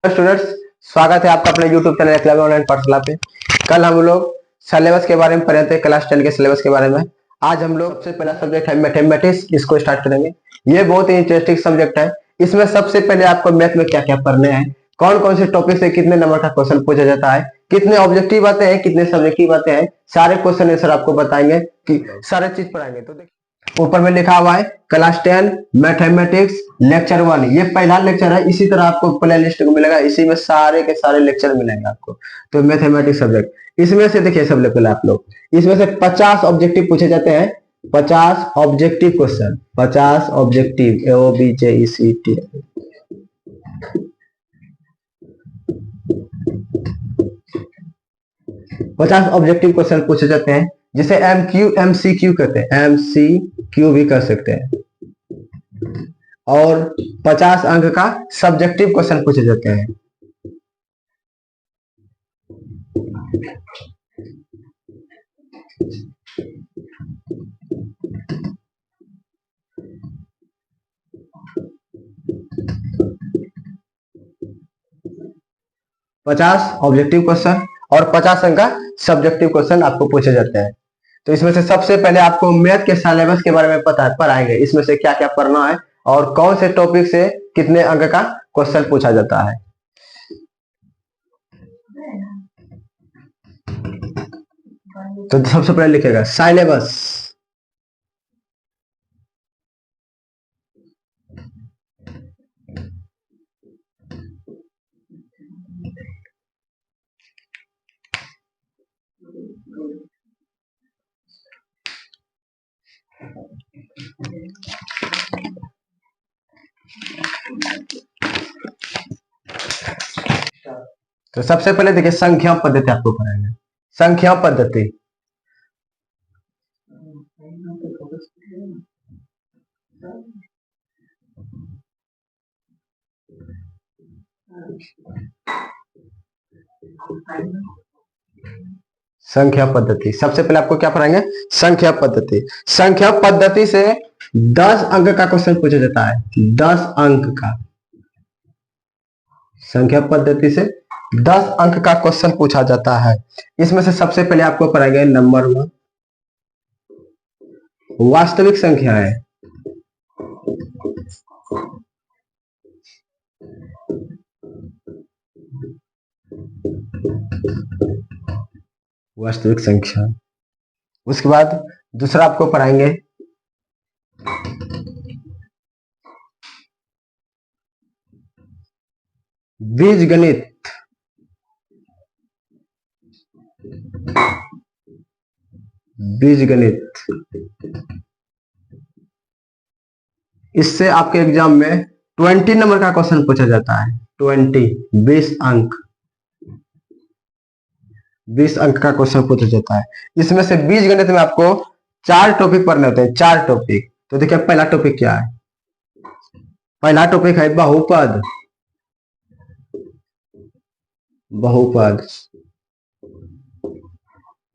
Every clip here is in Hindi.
स्टूडेंट्स, स्वागत है आपका अपने YouTube चैनल एकलव्य ऑनलाइन पाठशाला पे। कल हम लोग सिलेबस के बारे में पढ़े थे, क्लास 10 के सिलेबस के बारे में। आज हम लोग सबसे पहला सब्जेक्ट है मैथमेटिक्स, इसको स्टार्ट करेंगे। ये बहुत ही इंटरेस्टिंग सब्जेक्ट है। इसमें सबसे पहले आपको मैथ में क्या क्या पढ़ने हैं, कौन कौन से टॉपिक से कितने नंबर का क्वेश्चन पूछा जाता है, कितने ऑब्जेक्टिव आते हैं, कितने सब्जेक्टिव आते हैं, सारे क्वेश्चन आंसर आपको बताएंगे कि सारे चीज पढ़ाएंगे। तो देखिए ऊपर में लिखा हुआ है क्लास 10 मैथमेटिक्स लेक्चर 1। ये पहला लेक्चर है। इसी तरह आपको प्ले लिस्ट को मिलेगा, इसी में सारे के सारे लेक्चर मिलेंगे आपको। तो मैथमेटिक्स सब्जेक्ट, इसमें से देखिए सबसे पहले आप लोग इसमें से 50 ऑब्जेक्टिव पूछे जाते हैं। 50 objective question, 50 objective OBJECT 50 objective question पूछे जाते हैं, जिसे MCQ कहते हैं। MCQ भी कर सकते हैं। और 50 अंक का सब्जेक्टिव क्वेश्चन पूछे जाते हैं। पचास ऑब्जेक्टिव क्वेश्चन और 50 अंक का सब्जेक्टिव क्वेश्चन आपको पूछे जाते हैं। तो इसमें से सबसे पहले आपको मैथ के सिलेबस के बारे में पढ़ाएंगे, इसमें से क्या क्या पढ़ना है और कौन से टॉपिक से कितने अंक का क्वेश्चन पूछा जाता है। तो सबसे पहले लिखेगा सिलेबस। तो सबसे पहले देखिए संख्या पद्धति आपको पढ़ाएंगे। संख्या पद्धति संख्या पद्धति सबसे पहले आपको क्या पढ़ाएंगे? संख्या पद्धति। संख्या पद्धति से 10 अंक का क्वेश्चन पूछा जाता है। 10 अंक का संख्या पद्धति से 10 अंक का क्वेश्चन पूछा जाता है। इसमें से सबसे पहले आपको पढ़ाएंगे नंबर 1 वास्तविक संख्या है। वास्तविक संख्या। उसके बाद दूसरा आपको पढ़ाएंगे बीजगणित। बीजगणित, इससे आपके एग्जाम में 20 नंबर का क्वेश्चन पूछा जाता है। 20 अंक 20 अंक का क्वेश्चन पूछा जाता है। इसमें से बीजगणित में आपको 4 टॉपिक पढ़ने होते हैं। 4 टॉपिक। तो देखिए पहला टॉपिक क्या है? पहला टॉपिक है बहुपद। बहुपद।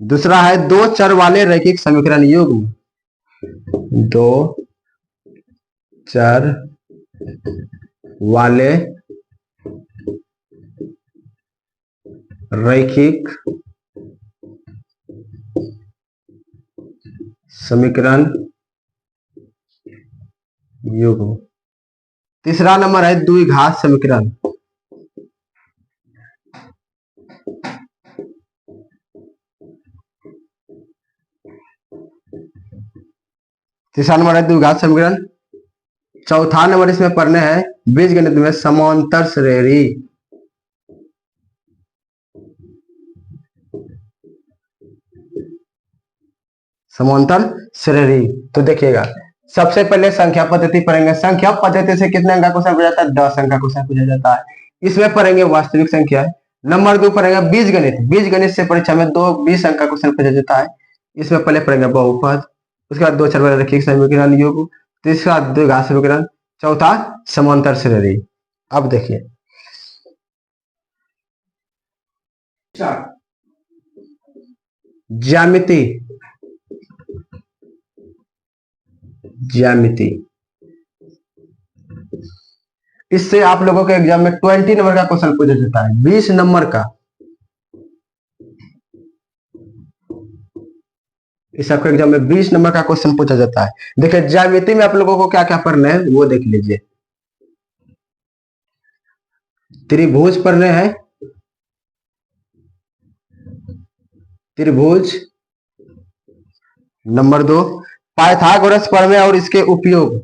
दूसरा है दो चर वाले रैखिक समीकरण युग्म। दो चर वाले रैखिक समीकरण युग्म। तीसरा नंबर है द्विघात समीकरण। तीसरा नंबर है द्विघात समीकरण। चौथा नंबर इसमें पढ़ने हैं बीजगणित में समांतर श्रेणी। समांतर श्रेणी। तो देखिएगा सबसे पहले संख्या पद्धति पढ़ेंगे। संख्या पद्धति से कितने अंक का क्वेश्चन पूछा जाता है? 10 अंक का क्वेश्चन पूछा जाता है। इसमें पढ़ेंगे वास्तविक संख्या। नंबर 2 पढ़ेंगे बीजगणित। बीजगणित से परीक्षा में 20 अंक का क्वेश्चन पूछा जाता है। इसमें पहले पढ़ेंगे बहुपद, उसके बाद दो चर वाले रैखिक समीकरण युग्म, तीसरा द्विघात समीकरण, चौथा समांतर श्रेणी। अब देखिए ज्यामिति। ज्यामिति इससे आप लोगों के एग्जाम में 20 नंबर का क्वेश्चन पूछा जाता है, 20 नंबर का। इस आपके एग्जाम में 20 नंबर का क्वेश्चन पूछा जाता है। देखिए ज्यामिति में आप लोगों को क्या क्या पढ़ना है वो देख लीजिए। त्रिभुज पढ़ने हैं, त्रिभुज। नंबर 2 पाइथागोरस प्रमेय और इसके उपयोग।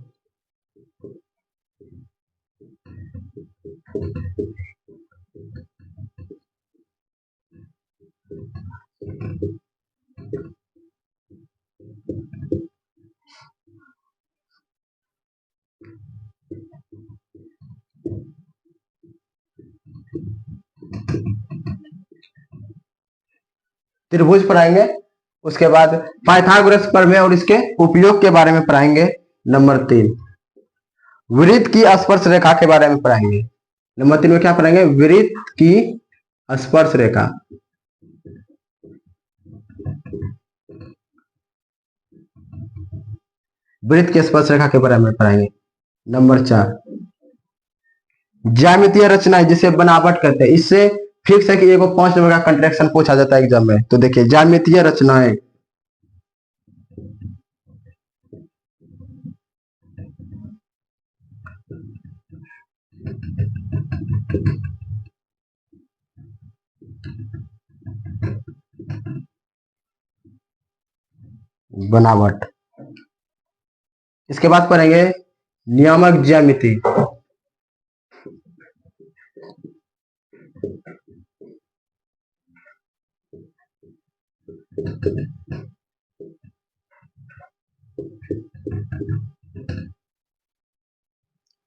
त्रिभुज पढ़ाएंगे, उसके बाद पाइथागोरस प्रमेय और इसके उपयोग के बारे में पढ़ाएंगे। नंबर 3 वृत्त की स्पर्श रेखा के बारे में पढ़ाएंगे। नंबर 3 में क्या पढ़ाएंगे? वृत्त की स्पर्श रेखा। वृत्त की स्पर्श रेखा के बारे में पढ़ाएंगे। नंबर 4 ज्यामितीय रचनाएं, जिसे बनावट कहते हैं। इससे फिक्स है कि एगो 5 नंबर का कंट्रैक्शन पूछा जाता है एग्जाम में। तो देखिए ज्यामितीय रचनाएं, बनावट। इसके बाद पढ़ेंगे नियामक ज्यामिति।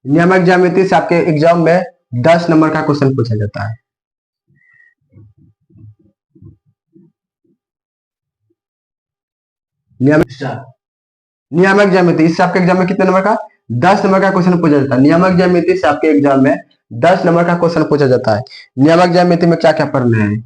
नियामक ज्यामिति से आपके एग्जाम में 10 नंबर का क्वेश्चन पूछा जाता है। नियामक ज्यामिति, इससे आपके एग्जाम में कितने नंबर का? 10 नंबर का क्वेश्चन पूछा जाता है। नियामक ज्यामिति से आपके एग्जाम में 10 नंबर का क्वेश्चन पूछा जाता है। नियामक ज्यामिति में क्या क्या पढ़ना है?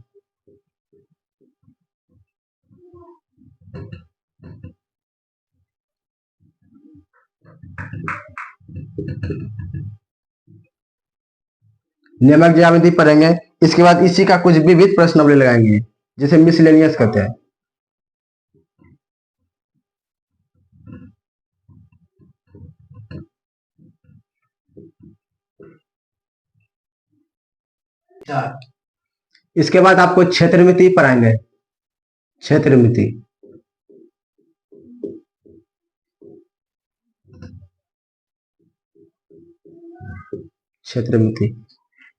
नियामक ज्यामिति पढ़ेंगे, इसके बाद इसी का कुछ विविध प्रश्नावली लगाएंगे, जिसे मिसलेनियस कहते हैं। इसके बाद आपको क्षेत्रमिति पढ़ाएंगे। क्षेत्रमिति, क्षेत्रमिति।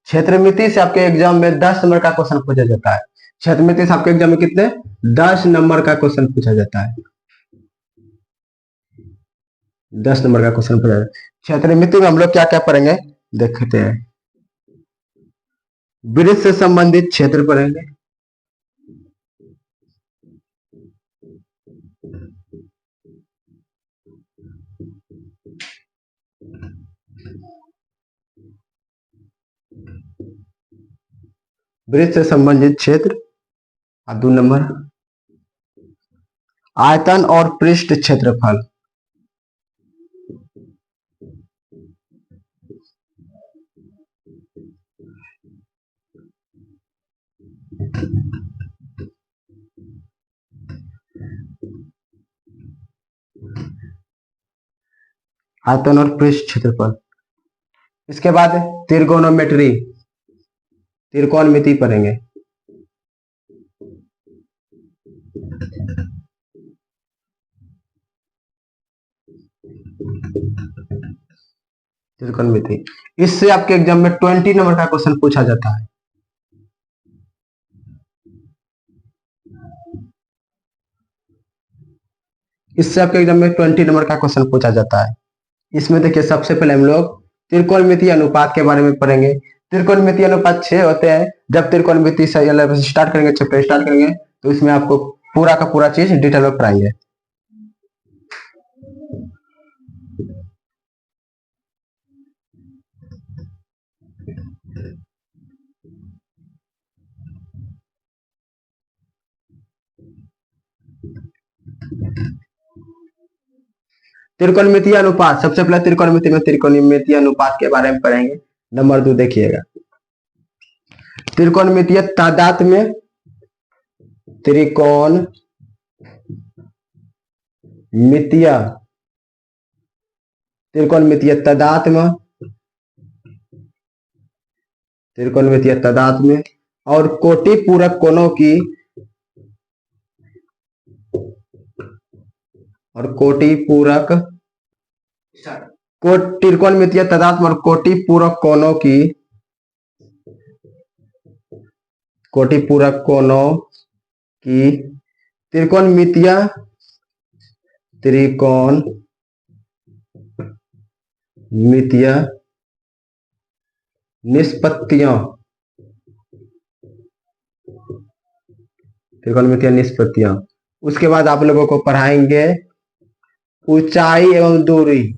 क्षेत्रमिति से आपके एग्जाम में 10 नंबर का क्वेश्चन पूछा जाता है। क्षेत्रमिति से आपके एग्जाम में कितने? 10 नंबर का क्वेश्चन पूछा जाता है। 10 नंबर का क्वेश्चन पूछा जाता है। क्षेत्रमिति में हम लोग क्या क्या पढ़ेंगे देखते हैं। वृत्त से संबंधित क्षेत्र पढ़ेंगे, वृत्त से संबंधित क्षेत्र। और 2 नंबर आयतन और पृष्ठ क्षेत्रफल। आयतन और पृष्ठ क्षेत्रफल। इसके बाद त्रिकोणोमेट्री, त्रिकोणमिति पढ़ेंगे। त्रिकोणमिति, इससे आपके एग्जाम में 20 नंबर का क्वेश्चन पूछा जाता है। इससे आपके एग्जाम में 20 नंबर का क्वेश्चन पूछा जाता है। इसमें देखिए सबसे पहले हम लोग त्रिकोणमिति अनुपात के बारे में पढ़ेंगे। त्रिकोणमिति अनुपात 6 होते हैं। जब त्रिकोणमिति स्टार्ट करेंगे, चैप्टर स्टार्ट करेंगे, तो इसमें आपको पूरा का पूरा चीज डिटेल में पढ़ाएंगे। त्रिकोणमितीय अनुपात, सबसे पहले त्रिकोणमिति में त्रिकोणमितीय अनुपात के बारे में पढ़ेंगे। नंबर 2 देखिएगा, त्रिकोणमितीय तादाद में, त्रिकोणमितीय तादात्म्य और कोटि पूरक कोणों की, त्रिकोणमितीय तादात्म्य और कोटि पूरक कोणों की, त्रिकोणमितीय निष्पत्तियों, उसके बाद आप लोगों को पढ़ाएंगे ऊंचाई एवं दूरी,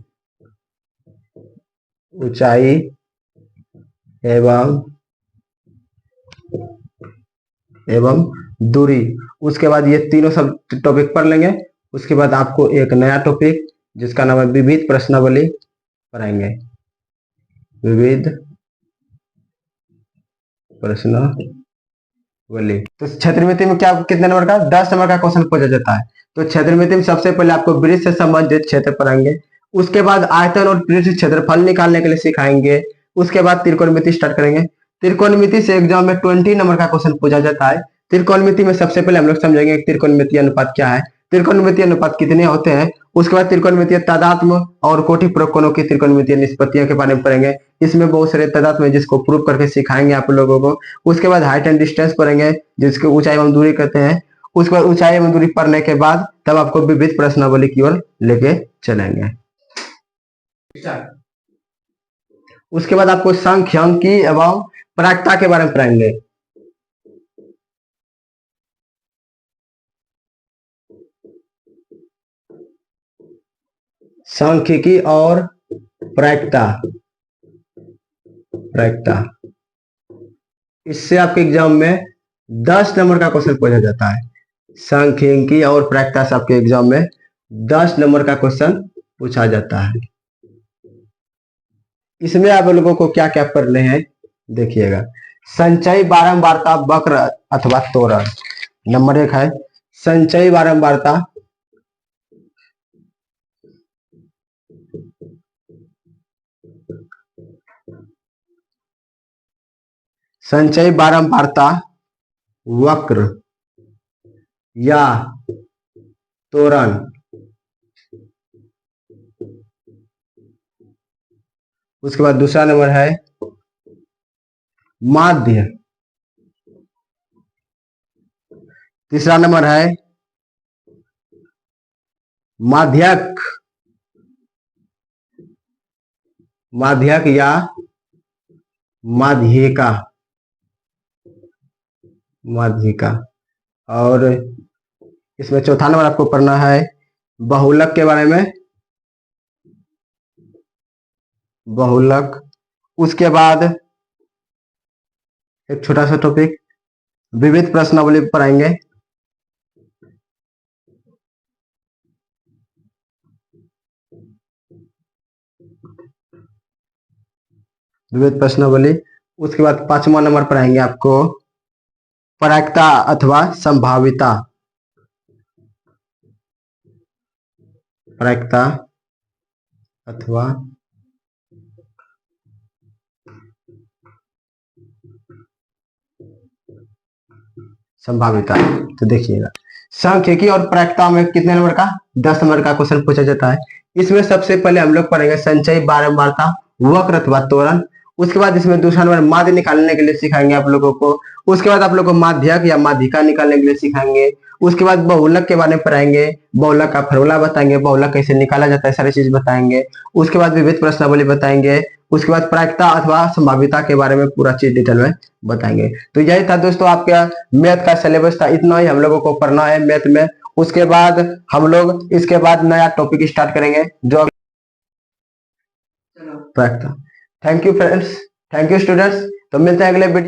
उसके बाद ये तीनों सब टॉपिक पढ़ लेंगे। उसके बाद आपको एक नया टॉपिक जिसका नाम है विविध प्रश्नावली पढ़ाएंगे, विविध प्रश्नावली। तो क्षेत्रमिति में क्या कितने नंबर का, 10 नंबर का क्वेश्चन पूछा जाता है। तो क्षेत्रमिति में सबसे पहले आपको वृत्त से संबंधित क्षेत्र पढ़ाएंगे, उसके बाद आयतन और पृष्ठ क्षेत्रफल निकालने के लिए सिखाएंगे, उसके बाद त्रिकोणमिति स्टार्ट करेंगे। त्रिकोणमिति से एग्जाम में 20 नंबर का क्वेश्चन पूछा जाता है। त्रिकोणमिति में सबसे पहले हम लोग समझेंगे त्रिकोणमितीय अनुपात क्या है, त्रिकोणमितीय अनुपात कितने होते हैं, उसके बाद त्रिकोणमितीय तादात्म्य और कोटि पूरक कोणों की त्रिकोणमितीय निष्पत्तियों के बारे में पढ़ेंगे। इसमें बहुत सारे तादात्म्य जिसको प्रूव करके सिखाएंगे आप लोगों को। उसके बाद हाइट एंड डिस्टेंस पढ़ेंगे जिसको ऊंचाई एवं दूरी कहते हैं। उसके बाद ऊंचाई एवं दूरी पढ़ने के बाद तब आपको विविध प्रश्नावली की ओर लेके चलेंगे। उसके बाद आपको सांख्यिकी एवं प्रायिकता के बारे में पढ़ाएंगे। सांख्यिकी और प्रायिकता, इससे आपके एग्जाम में 10 नंबर का क्वेश्चन पूछा जाता है। सांख्यिकी और प्रायिकता से आपके एग्जाम में 10 नंबर का क्वेश्चन पूछा जाता है। इसमें आप लोगों को क्या क्या पढ़ने हैं देखिएगा। संचयी बारंबारता वक्र अथवा त्वरण, नंबर 1 है संचयी बारंबारता, वक्र या त्वरण। उसके बाद दूसरा नंबर है माध्य, तीसरा नंबर है माध्यक या माध्यिका। और इसमें चौथा नंबर आपको पढ़ना है बहुलक के बारे में, उसके बाद एक छोटा सा टॉपिक विविध प्रश्नावली पढ़ाएंगे। विविध प्रश्नावली। उसके बाद 5वां नंबर पढ़ाएंगे आपको प्रायिकता अथवा संभाविता, तो देखिएगा सांख्यिकी और प्रायिकता में कितने नंबर का, 10 नंबर का क्वेश्चन पूछा जाता है। इसमें सबसे पहले हम लोग पढ़ेंगे संचयी बारंबारता वक्र अथवा त्वरण। उसके बाद इसमें दूसरा नंबर माध्य निकालने के लिए सिखाएंगे आप लोगों को। उसके बाद आप लोग को माध्यक या माध्यिका निकालने के लिए सिखाएंगे। उसके बाद बहुलक के बारे में पढ़ाएंगे, बहुलक का फॉर्मूला बताएंगे, बहुलक कैसे निकाला जाता है, सारी चीज बताएंगे। उसके बाद विविध प्रश्नावली बताएंगे। उसके बाद प्रायिकता अथवा संभाव्यता के बारे में पूरा चीज डिटेल में बताएंगे। तो यही था दोस्तों आपका मैथ का सिलेबस था, इतना ही हम लोगों को पढ़ना है मैथ में। उसके बाद हम लोग इसके बाद नया टॉपिक स्टार्ट करेंगे जो प्रायिकता। Thank you friends, thank you students. तो मिलते हैं अगले वीडियो।